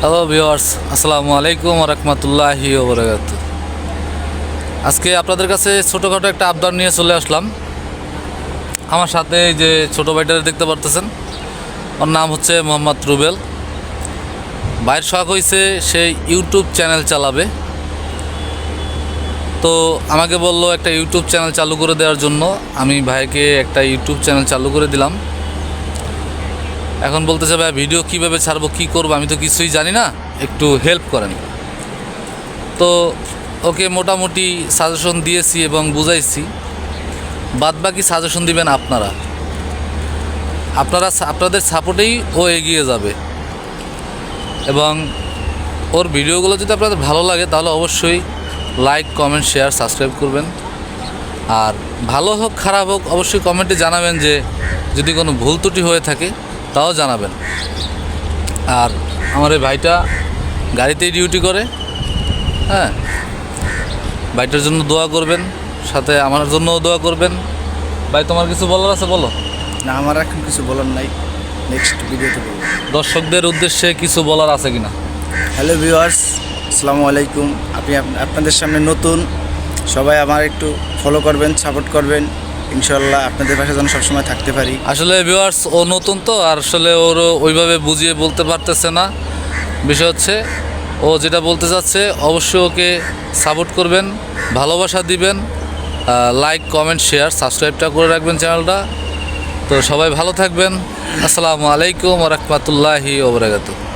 Hello viewers, আসসালামু আলাইকুম ওয়া রাহমাতুল্লাহি ওয়া বারাকাতুহু। আজকে আপনাদের কাছে ছোটোখাটো একটা আবদার নিয়ে চলে আসলাম। আমার সাথে এই যে ছোটো ভাইটা দেখতে পারতেছেন, ওর নাম হচ্ছে মোহাম্মদ রুবেল। ভাইয়ের শখ হয়েছে সে ইউটিউব চ্যানেল চালাবে। তো আমাকে বললো একটা ইউটিউব চ্যানেল চালু করে দেওয়ার জন্য। আমি ভাইকে একটা ইউটিউব চ্যানেল চালু করে দিলাম। এখন বলতেছে ভাই ভিডিও কীভাবে ছাড়বো, কী করবো, আমি তো কিছুই জানি না, একটু হেল্প করেন। তো ওকে মোটামুটি সাজেশন দিয়েছি এবং বুঝাইছি। বাদবাকি সাজেশন দিবেন আপনাদের সাপোর্টেই ও এগিয়ে যাবে। এবং ওর ভিডিওগুলো যদি আপনাদের ভালো লাগে তাহলে অবশ্যই লাইক, কমেন্ট, শেয়ার, সাবস্ক্রাইব করবেন। আর ভালো হোক খারাপ হোক অবশ্যই কমেন্টে জানাবেন, যে যদি কোনো ভুল ত্রুটি হয়ে থাকে তাও জানাবেন। আর আমার এই ভাইটা গাড়িতেই ডিউটি করে, হ্যাঁ, ভাইটার জন্য দোয়া করবেন, সাথে আমার জন্যও দোয়া করবেন। ভাই তোমার কিছু বলার আছে বলো। না, আমার এখন কিছু বলার নাই, নেক্সট ভিডিওতে বলবো। দর্শকদের উদ্দেশ্যে কিছু বলার আছে কিনা? হ্যালো ভিউয়ার্স, আসসালামু আলাইকুম। আপনাদের সামনে নতুন, সবাই আমার একটু ফলো করবেন, সাপোর্ট করবেন। ইনশাল্লাহ আপনাদের পাশে যেন সবসময় থাকতে পারি। আসলে ভিউয়ার্স, ও নতুন তো, আর আসলে ওর ওইভাবে বুঝিয়ে বলতে পারতেছে না। বিষয় হচ্ছে ও যেটা বলতে চাচ্ছে, অবশ্যই ওকে সাপোর্ট করবেন, ভালোবাসা দিবেন, লাইক, কমেন্ট, শেয়ার, সাবস্ক্রাইবটা করে রাখবেন চ্যানেলটা। তো সবাই ভালো থাকবেন। আসসালামু আলাইকুম ওয়া রাহমাতুল্লাহি ওয়া বারাকাতুহু।